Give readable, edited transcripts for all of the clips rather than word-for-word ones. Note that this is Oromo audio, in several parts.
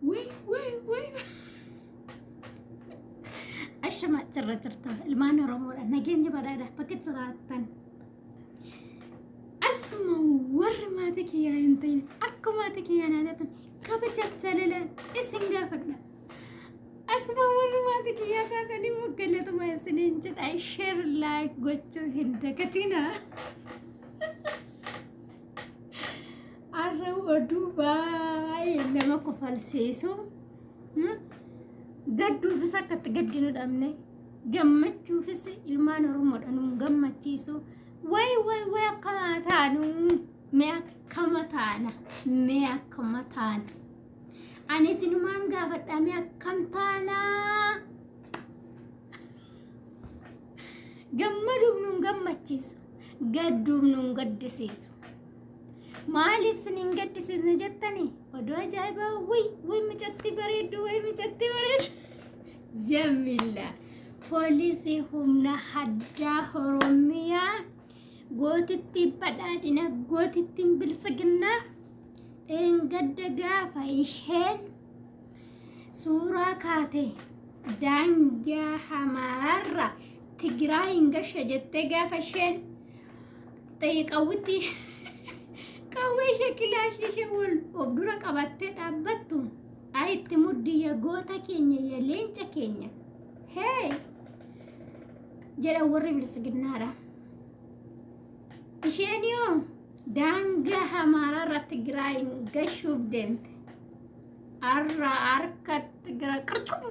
way. Ashama cirra ilmaan Oromoodha nageenya badhaadha bakka jiraattan asuma warri maatii kiyyaa hin ta'in akka maatii kiyyaa naadatan kabajaaf jalalaan isin gaafadha asuma warri maatii kiyyaa taatanii moggalatuma isiniin jedha sheer laayik gochuu hin dagatina arra oduu baay'ee nama kofalsiisu gadduufis akkatti gaddinu dhabne gammachuufis ilmaan Oromoodha nuun gammachiisu way akkama taanu mee akkama taana ani sinumaan gaafadha mee akkam taana gammaduuf nuun gammachiisu gadduuf nuun gaddisiisu maaliif siniin gaddisiisne jettanii oduu ajaa'ibaa way micatti bareeddu Jamila poolisii humna addaa Oromiyaa gootitti badhaadhina gootittiin bilisiginnaa dheengadda gaafa isheen suuraa kaate daangaa Amaaraarra Tigraayin gasha jettee gaafa isheen xiyyiqawwitti qawwee shakilaashii ishee wal of dura qabattee dhaabbattu itti muddiya goota keenya ya leenca keenya hey jedha warri bilisiginnaadha isheen yoo daangaa Amaaraarra Tigraayin gashuuf deemte arra harkatti gara qirxum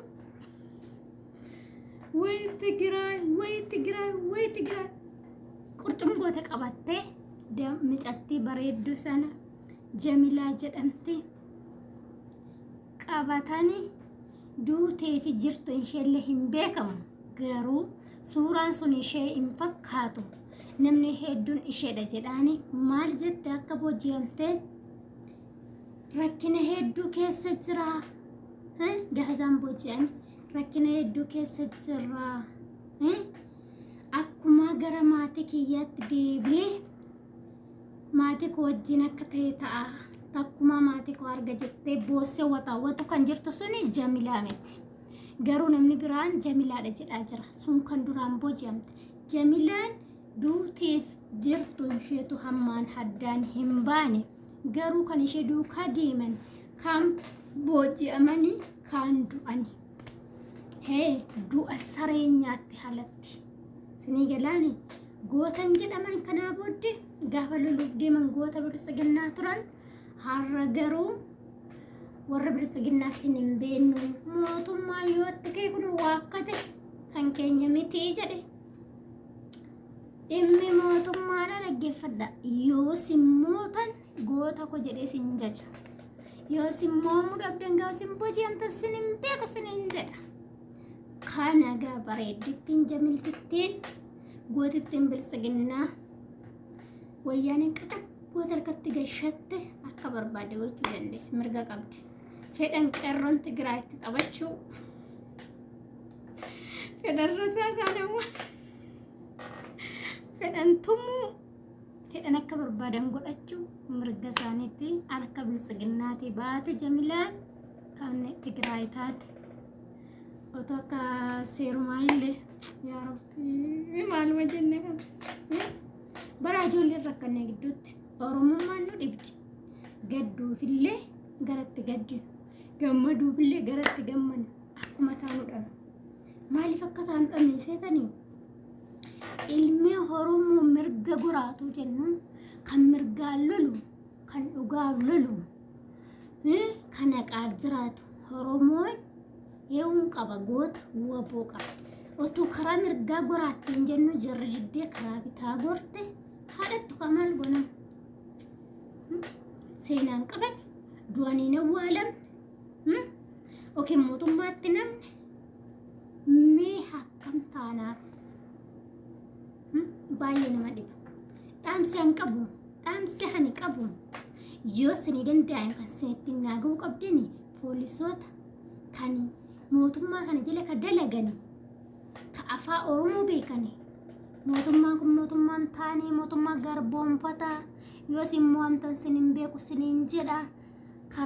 way Tigraay qurxum goota qabattee micatti bareeddu sana Jamilaa jedhamti qabatanii duutee fi jirtu isheellee hin beekamu garuu suuraan sun ishee hin fakkaatu namni hedduun isheedha jedhaani maal jette akka booji'amteen rakkina hedduu keessa jira gaazaan booji'an rakkina hedduu keessa jira akkuma gara maatii kiyyaatti deebi'ee maatii koo wajjin akka ta'e ta'a takkuma maatii koo arga jettee boossee waxaawwatu kan jirtu suni Jamilaa miti garuu namni biraan Jamilaadha jedhaa jira sun kan duraan booji'amte Jamilaan duutiif jirtu isheetu hammaan haddaan hin baane garuu kan ishee duukaa deeman kan booji'amanii kan du'ani du'a sareenyaatti halatti sinii galaani gootan jedhaman kanaa booddee gaafa loluuf deeman goota bilisiginnaa turan har'a garuu warra bilisiginnaa sin hin beeknu mootummaa yoo itti kee kun waakkate kan keenya miti jedhe dhimmi mootummaadha dhaggeeffadha yoo simmootan goota ko jedhee sin jaja yoo simmoomuu dhabdan gaafa sin booji'amtan sin hin beeku sin hin jedha kana gaa bareeddittiin Jamiltittiin gootittiin bilisiginnaa wayyaaniin qacabu goota harkatti gashatte akka barbaade gochuu dandeessi mirga qabdi fedhan qeerroon Tigraayitti taphachuu fedhan rasaasaa namaa fedhan tumuu fedhan akka barbaadan godhachuu mirga isaaniitti harka bilisiginnaati baate Jamilaan kan Tigraay taate otoo akka seerumaa illee yaa rabbi maaluma jenne kan bara ijoolleen rakkannee gidduutti Oromummaan nu dhibdi gadduufillee garatti gaddinu gammaduufillee garatti gammanu akkuma taanu dhala maaliif akka taanu dhabne seetanii ilmi Oromoo mirga goraatu jennuun kan mirgaan lolu kan dhugaaf lolu kan haqaaf jiraatu Oromoon yeewun qaba goota waboo qaba otuu karaa mirgaa goraattiin jennu jarri diddee karaa bitaa gorte haadhattu kamal gonam seenaan qaban du'aniin awwaalamne mootummaatti namne mee akkam taanaaf baay'ee nama dhiba dhaamsi hani qabu yoo sinii danda'an kan sinittiin naaguu qabdini poolisoota kan mootummaa kana jala ka dalagani ka afaa Oromoo beekani mootummaan kun mootummaan taanee mootummaa garboonfataa yoo simmoo amtan sinin beeku sinin jedha